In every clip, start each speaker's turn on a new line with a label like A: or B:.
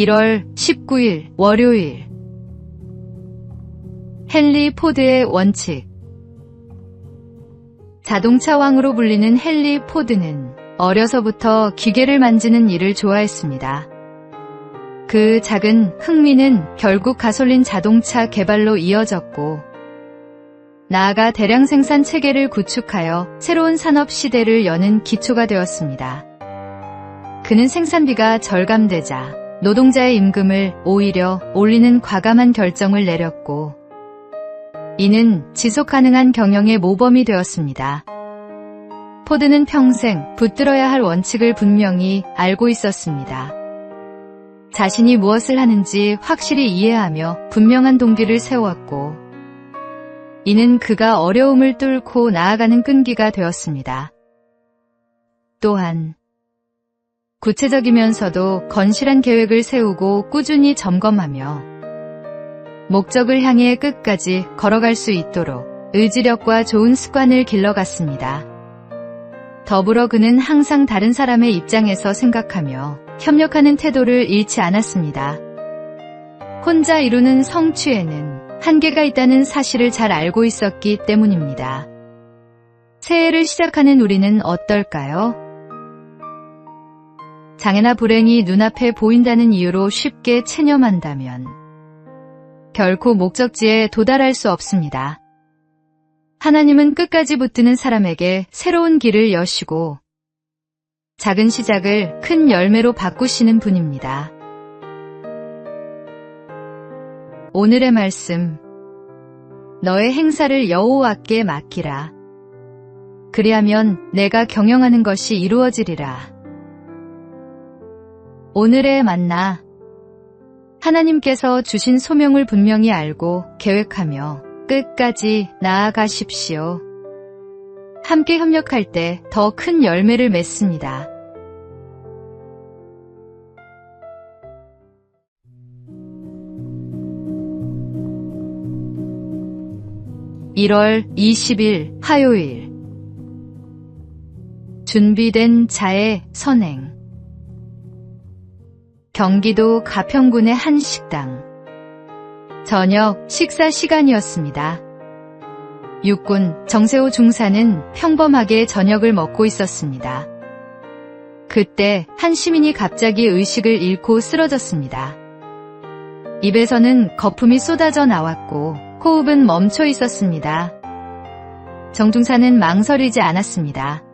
A: 1월 19일 월요일. 헨리 포드의 원칙. 자동차 왕으로 불리는 헨리 포드는 어려서부터 기계를 만지는 일을 좋아했습니다. 그 작은 흥미는 결국 가솔린 자동차 개발로 이어졌고, 나아가 대량 생산 체계를 구축하여 새로운 산업 시대를 여는 기초가 되었습니다. 그는 생산비가 절감되자 노동자의 임금을 오히려 올리는 과감한 결정을 내렸고, 이는 지속가능한 경영의 모범이 되었습니다. 포드는 평생 붙들어야 할 원칙을 분명히 알고 있었습니다. 자신이 무엇을 하는지 확실히 이해하며 분명한 동기를 세웠고, 이는 그가 어려움을 뚫고 나아가는 끈기가 되었습니다. 또한 구체적이면서도 건실한 계획을 세우고 꾸준히 점검하며 목적을 향해 끝까지 걸어갈 수 있도록 의지력과 좋은 습관을 길러갔습니다. 더불어 그는 항상 다른 사람의 입장에서 생각하며 협력하는 태도를 잃지 않았습니다. 혼자 이루는 성취에는 한계가 있다는 사실을 잘 알고 있었기 때문입니다. 새해를 시작하는 우리는 어떨까요? 장애나 불행이 눈앞에 보인다는 이유로 쉽게 체념한다면 결코 목적지에 도달할 수 없습니다. 하나님은 끝까지 붙드는 사람에게 새로운 길을 여시고 작은 시작을 큰 열매로 바꾸시는 분입니다. 오늘의 말씀. 너의 행사를 여호와께 맡기라. 그리하면 내가 경영하는 것이 이루어지리라. 오늘의 만나. 하나님께서 주신 소명을 분명히 알고 계획하며 끝까지 나아가십시오. 함께 협력할 때 더 큰 열매를 맺습니다. (1월 20일) 화요일. 준비된 자의 선행. 경기도 가평군의 한 식당. 저녁 식사 시간이었습니다. 육군 정세호 중사는 평범하게 저녁을 먹고 있었습니다. 그때 한 시민이 갑자기 의식을 잃고 쓰러졌습니다. 입에서는 거품이 쏟아져 나왔고 호흡은 멈춰 있었습니다. 정 중사는 망설이지 않았습니다.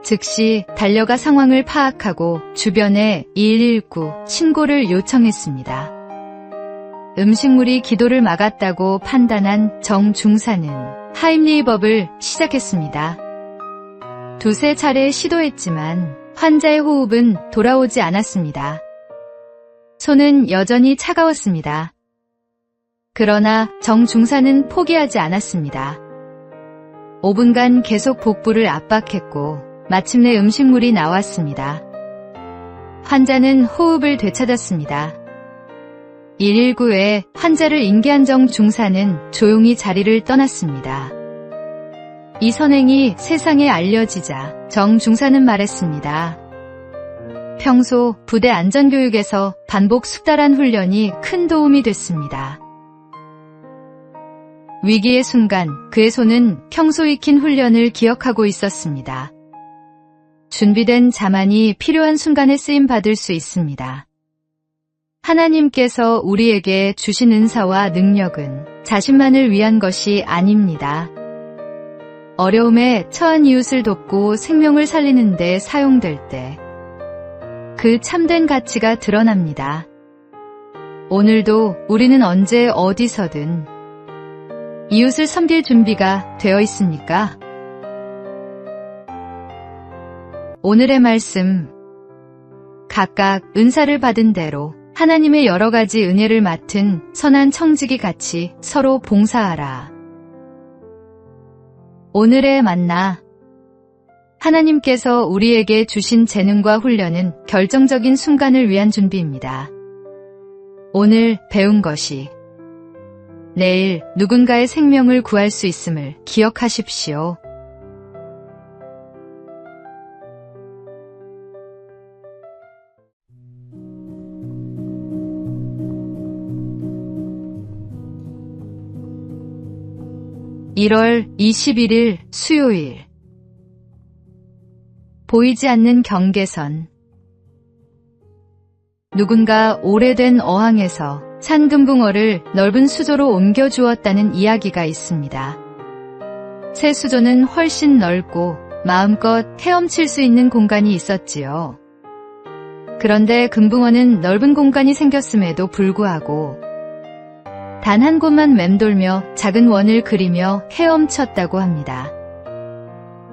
A: 즉시 달려가 상황을 파악하고 주변에 119 신고를 요청했습니다. 음식물이 기도를 막았다고 판단한 정 중사는 하임리히법을 시작했습니다. 두세 차례 시도했지만 환자의 호흡은 돌아오지 않았습니다. 손은 여전히 차가웠습니다. 그러나 정 중사는 포기하지 않았습니다. 5분간 계속 복부를 압박했고 마침내 음식물이 나왔습니다. 환자는 호흡을 되찾았습니다. 119에 환자를 인계한 정 중사는 조용히 자리를 떠났습니다. 이 선행이 세상에 알려지자 정 중사는 말했습니다. 평소 부대 안전교육에서 반복 숙달한 훈련이 큰 도움이 됐습니다. 위기의 순간 그의 손은 평소 익힌 훈련을 기억하고 있었습니다. 준비된 자만이 필요한 순간에 쓰임받을 수 있습니다. 하나님께서 우리에게 주신 은사와 능력은 자신만을 위한 것이 아닙니다. 어려움에 처한 이웃을 돕고 생명을 살리는 데 사용될 때 그 참된 가치가 드러납니다. 오늘도 우리는 언제 어디서든 이웃을 섬길 준비가 되어 있습니까? 오늘의 말씀. 각각 은사를 받은 대로 하나님의 여러 가지 은혜를 맡은 선한 청지기 같이 서로 봉사하라. 오늘의 만나. 하나님께서 우리에게 주신 재능과 훈련은 결정적인 순간을 위한 준비입니다. 오늘 배운 것이 내일 누군가의 생명을 구할 수 있음을 기억하십시오. 1월 21일 수요일. 보이지 않는 경계선. 누군가 오래된 어항에서 산금붕어를 넓은 수조로 옮겨주었다는 이야기가 있습니다. 새 수조는 훨씬 넓고 마음껏 헤엄칠 수 있는 공간이 있었지요. 그런데 금붕어는 넓은 공간이 생겼음에도 불구하고 단 한 곳만 맴돌며 작은 원을 그리며 헤엄쳤다고 합니다.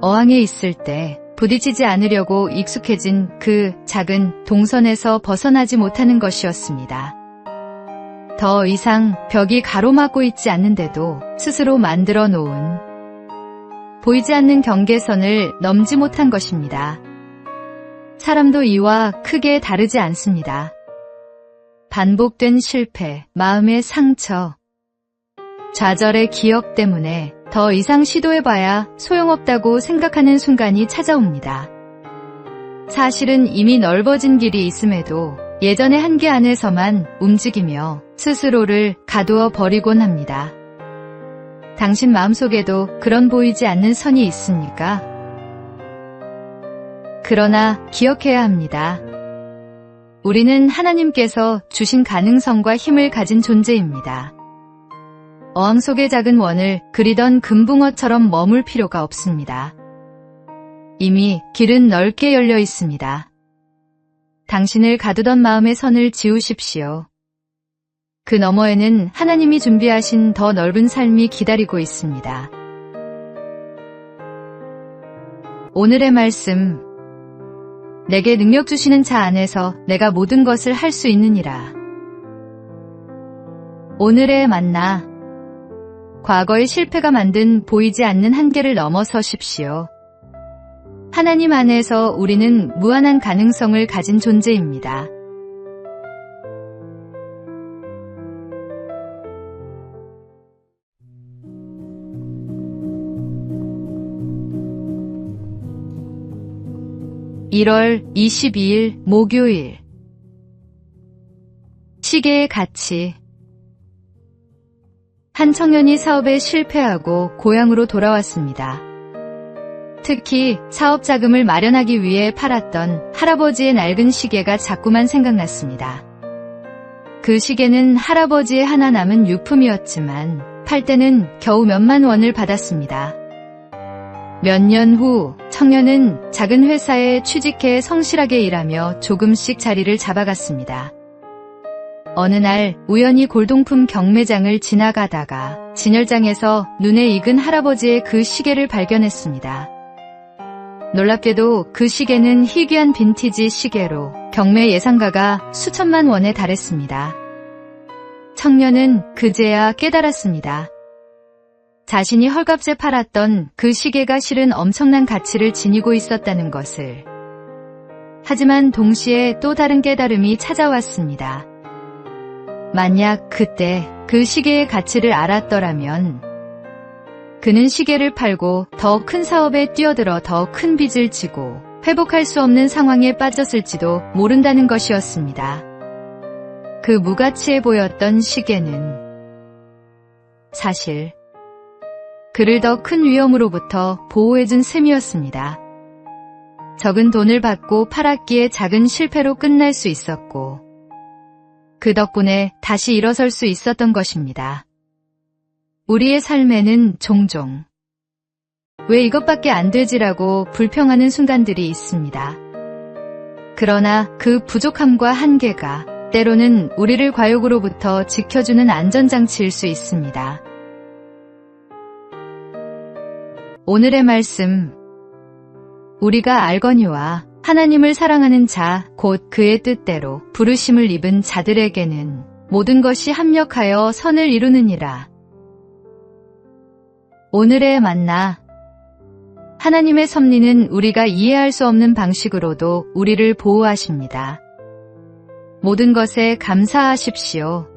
A: 어항에 있을 때 부딪히지 않으려고 익숙해진 그 작은 동선에서 벗어나지 못하는 것이었습니다. 더 이상 벽이 가로막고 있지 않는데도 스스로 만들어 놓은 보이지 않는 경계선을 넘지 못한 것입니다. 사람도 이와 크게 다르지 않습니다. 반복된 실패, 마음의 상처, 좌절의 기억 때문에 더 이상 시도해봐야 소용없다고 생각하는 순간이 찾아옵니다. 사실은 이미 넓어진 길이 있음에도 예전의 한계 안에서만 움직이며 스스로를 가두어 버리곤 합니다. 당신 마음속에도 그런 보이지 않는 선이 있습니까? 그러나 기억해야 합니다. 우리는 하나님께서 주신 가능성과 힘을 가진 존재입니다. 어항 속의 작은 원을 그리던 금붕어처럼 머물 필요가 없습니다. 이미 길은 넓게 열려 있습니다. 당신을 가두던 마음의 선을 지우십시오. 그 너머에는 하나님이 준비하신 더 넓은 삶이 기다리고 있습니다. 오늘의 말씀. 내게 능력 주시는 자 안에서 내가 모든 것을 할 수 있느니라. 오늘의 만나. 과거의 실패가 만든 보이지 않는 한계를 넘어서십시오. 하나님 안에서 우리는 무한한 가능성을 가진 존재입니다. (1월 22일) 목요일. 시계의 가치. 한 청년이 사업에 실패하고 고향으로 돌아왔습니다. 특히 사업 자금을 마련하기 위해 팔았던 할아버지의 낡은 시계가 자꾸만 생각났습니다. 그 시계는 할아버지의 하나 남은 유품이었지만 팔 때는 겨우 몇만 원을 받았습니다. 몇 년 후 청년은 작은 회사에 취직해 성실하게 일하며 조금씩 자리를 잡아갔습니다. 어느 날 우연히 골동품 경매장을 지나가다가 진열장에서 눈에 익은 할아버지의 그 시계를 발견했습니다. 놀랍게도 그 시계는 희귀한 빈티지 시계로 경매 예상가가 수천만 원에 달했습니다. 청년은 그제야 깨달았습니다. 자신이 헐값에 팔았던 그 시계가 실은 엄청난 가치를 지니고 있었다는 것을. 하지만 동시에 또 다른 깨달음이 찾아왔습니다. 만약 그때 그 시계의 가치를 알았더라면 그는 시계를 팔고 더 큰 사업에 뛰어들어 더 큰 빚을 지고 회복할 수 없는 상황에 빠졌을지도 모른다는 것이었습니다. 그 무가치해 보였던 시계는 사실 그를 더 큰 위험으로부터 보호해준 셈이었습니다. 적은 돈을 받고 팔았기에 작은 실패로 끝날 수 있었고 그 덕분에 다시 일어설 수 있었던 것입니다. 우리의 삶에는 종종 왜 이것밖에 안 되지라고 불평하는 순간들이 있습니다. 그러나 그 부족함과 한계가 때로는 우리를 과욕으로부터 지켜주는 안전장치일 수 있습니다. 오늘의 말씀. 우리가 알거니와 하나님을 사랑하는 자, 곧 그의 뜻대로 부르심을 입은 자들에게는 모든 것이 합력하여 선을 이루느니라. 오늘의 만나. 하나님의 섭리는 우리가 이해할 수 없는 방식으로도 우리를 보호하십니다. 모든 것에 감사하십시오.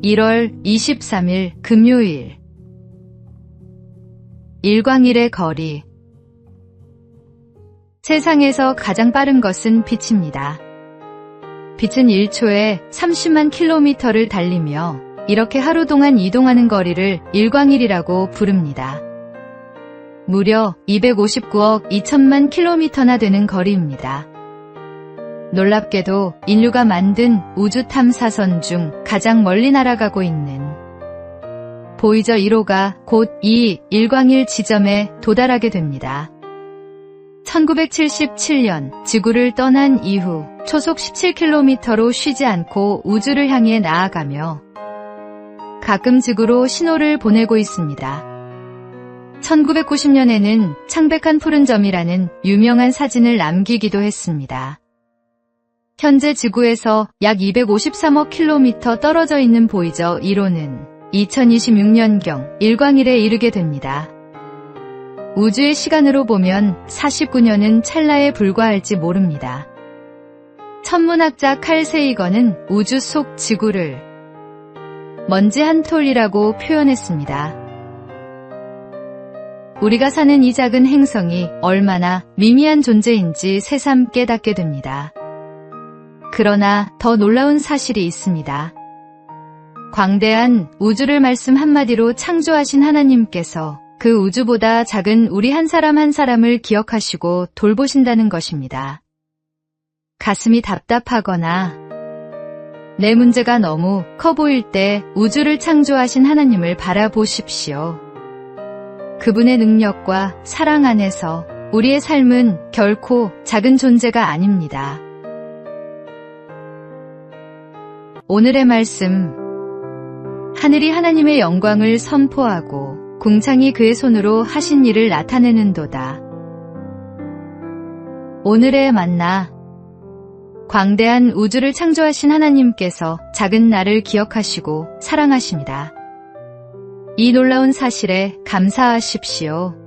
A: (1월 23일) 금요일. 일광일의 거리. 세상에서 가장 빠른 것은 빛입니다. 빛은 1초에 30만 킬로미터를 달리며 이렇게 하루 동안 이동하는 거리를 일광일이라고 부릅니다. 무려 259억 2천만 킬로미터나 되는 거리입니다. 놀랍게도 인류가 만든 우주 탐사선 중 가장 멀리 날아가고 있는 보이저 1호가 곧 이 일광일 지점에 도달하게 됩니다. 1977년 지구를 떠난 이후 초속 17km로 쉬지 않고 우주를 향해 나아가며 가끔 지구로 신호를 보내고 있습니다. 1990년에는 창백한 푸른 점이라는 유명한 사진을 남기기도 했습니다. 현재 지구에서 약 253억 킬로미터 떨어져 있는 보이저 1호는 2026년경 일광일에 이르게 됩니다. 우주의 시간으로 보면 49년은 찰나에 불과할지 모릅니다. 천문학자 칼 세이건은 우주 속 지구를 먼지 한 톨이라고 표현했습니다. 우리가 사는 이 작은 행성이 얼마나 미미한 존재인지 새삼 깨닫게 됩니다. 그러나 더 놀라운 사실이 있습니다. 광대한 우주를 말씀 한마디로 창조하신 하나님께서 그 우주보다 작은 우리 한 사람 한 사람을 기억하시고 돌보신다는 것입니다. 가슴이 답답하거나 내 문제가 너무 커 보일 때 우주를 창조하신 하나님을 바라보십시오. 그분의 능력과 사랑 안에서 우리의 삶은 결코 작은 존재가 아닙니다. 오늘의 말씀, 하늘이 하나님의 영광을 선포하고 궁창이 그의 손으로 하신 일을 나타내는도다. 오늘의 만나, 광대한 우주를 창조하신 하나님께서 작은 나를 기억하시고 사랑하십니다. 이 놀라운 사실에 감사하십시오.